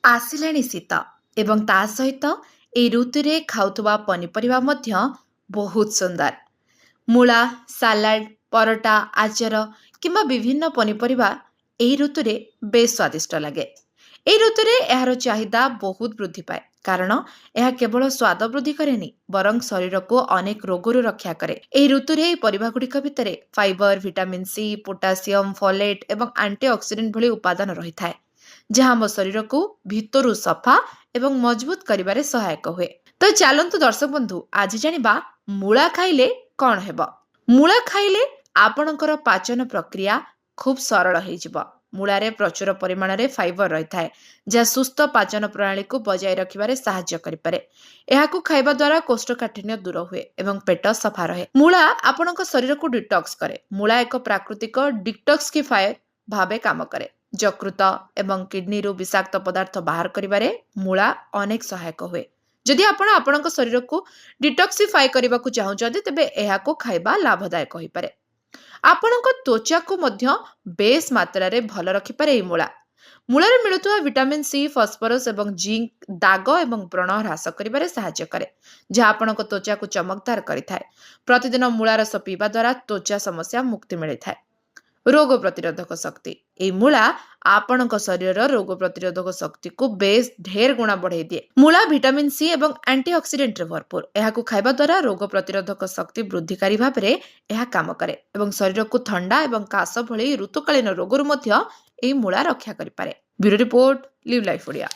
ଆସିଲାଣି ଶୀତ ଏବଂ ତା ସହିତ ଏହି ଋତୁରେ ଖାଉଥିବା ପନିପରିବା ମଧ୍ୟ ବହୁତ ସୁନ୍ଦର। ମୂଳା, ସାଲାଡ, ପରଟା, ଆଚାର କିମ୍ବା ବିଭିନ୍ନ ପନିପରିବା ଏହି ଋତୁରେ ବେଶ ସ୍ୱାଦିଷ୍ଟ ଲାଗେ। ଏହି ଋତୁରେ ଏହାର ଚାହିଦା ବହୁତ ବୃଦ୍ଧି ପାଏ କାରଣ ଏହା କେବଳ ସ୍ୱାଦ ବୃଦ୍ଧି କରେନି ବରଂ ଶରୀରକୁ ଅନେକ ରୋଗରୁ ରକ୍ଷା କରେ। ଏହି ଋତୁରେ ଏହି ପରିବାଗୁଡ଼ିକ ଭିତରେ fibre, vitamin C, potassium, folate ଏବଂ ଆଣ୍ଟିଅକ୍ସିଡେଣ୍ଟ ଭଳି ଉପାଦାନ ରହିଥାଏ, ଯାହା ଆମ ଶରୀରକୁ ଭିତରୁ ସଫା ଏବଂ ମଜବୁତ କରିବାରେ ସହାୟକ ହୁଏ। ତ ଚାଲନ୍ତୁ ଦର୍ଶକ ବନ୍ଧୁ, ଆଜି ଜାଣିବା ମୂଳା ଖାଇଲେ କ'ଣ ହେବ। ମୂଳା ଖାଇଲେ ଆପଣଙ୍କର ପାଚନ ପ୍ରକ୍ରିୟା ଖୁବ ସରଳ ହେଇଯିବ। ମୂଳାରେ ପ୍ରଚୁର ପରିମାଣରେ ଫାଇବର ରହିଥାଏ, ଯାହା ସୁସ୍ଥ ପାଚନ ପ୍ରଣାଳୀକୁ ବଜାୟ ରଖିବାରେ ସାହାଯ୍ୟ କରିପାରେ। ଏହାକୁ ଖାଇବା ଦ୍ୱାରା କୋଷ୍ଠକାଠିନ୍ୟ ଦୂର ହୁଏ ଏବଂ ପେଟ ସଫା ରହେ। ମୂଳା ଆପଣଙ୍କ ଶରୀରକୁ ଡିଟକ୍ସ କରେ। ମୂଳା ଏକ ପ୍ରାକୃତିକ ଡିଟକ୍ସିଫାୟର ଭାବେ କାମ କରେ। ଯକୃତ ଏବଂ କିଡ୍ନିରୁ ବିଷାକ୍ତ ପଦାର୍ଥ ବାହାର କରିବାରେ ମୂଳା ଅନେକ ସହାୟକ ହୁଏ। ଯଦି ଆପଣ ଆପଣଙ୍କ ଶରୀରକୁ ଡିଟକ୍ସିଫାଏ କରିବାକୁ ଚାହୁଁଛନ୍ତି, ତେବେ ଏହାକୁ ଖାଇବା ଲାଭଦାୟକ ହୋଇପାରେ। ଆପଣଙ୍କ ତ୍ୱଚାକୁ ମଧ୍ୟ ବେଶ ମାତ୍ରାରେ ଭଲ ରଖିପାରେ ଏହି ମୂଳା। ମୂଳାରେ ମିଳୁଥିବା ଭିଟାମିନ୍ ସି, ଫସ୍ଫରସ୍ ଏବଂ ଜିଙ୍କ ଦାଗ ଏବଂ ବ୍ରଣ ହ୍ରାସ କରିବାରେ ସାହାଯ୍ୟ କରେ, ଯାହା ଆପଣଙ୍କ ତ୍ୱଚାକୁ ଚମକଦାର କରିଥାଏ। ପ୍ରତିଦିନ ମୂଳା ରସ ପିଇବା ଦ୍ୱାରା ତ୍ୱଚା ସମସ୍ୟା ମୁକ୍ତି ମିଳିଥାଏ। ରୋଗ ପ୍ରତିରୋଧକ ଶକ୍ତି। ଏହି ମୂଳା ଆପଣଙ୍କ ଶରୀରର ରୋଗ ପ୍ରତିରୋଧକ ଶକ୍ତିକୁ ବେଶ ଢେର ଗୁଣା ବଢାଇ ଦିଏ। ମୂଳା ଭିଟାମିନ୍ ସି ଏବଂ ଆଣ୍ଟିଅକ୍ସିଡେଣ୍ଟରେ ଭରପୁର। ଏହାକୁ ଖାଇବା ଦ୍ୱାରା ରୋଗ ପ୍ରତିରୋଧକ ଶକ୍ତି ବୃଦ୍ଧିକାରୀ ଭାବରେ ଏହା କାମ କରେ ଏବଂ ଶରୀରକୁ ଥଣ୍ଡା ଏବଂ କାଶ ଭଳି ଋତୁକାଳୀନ ରୋଗରୁ ମଧ୍ୟ ଏହି ମୂଳା ରକ୍ଷା କରିପାରେ। Bureau report, live life Odia.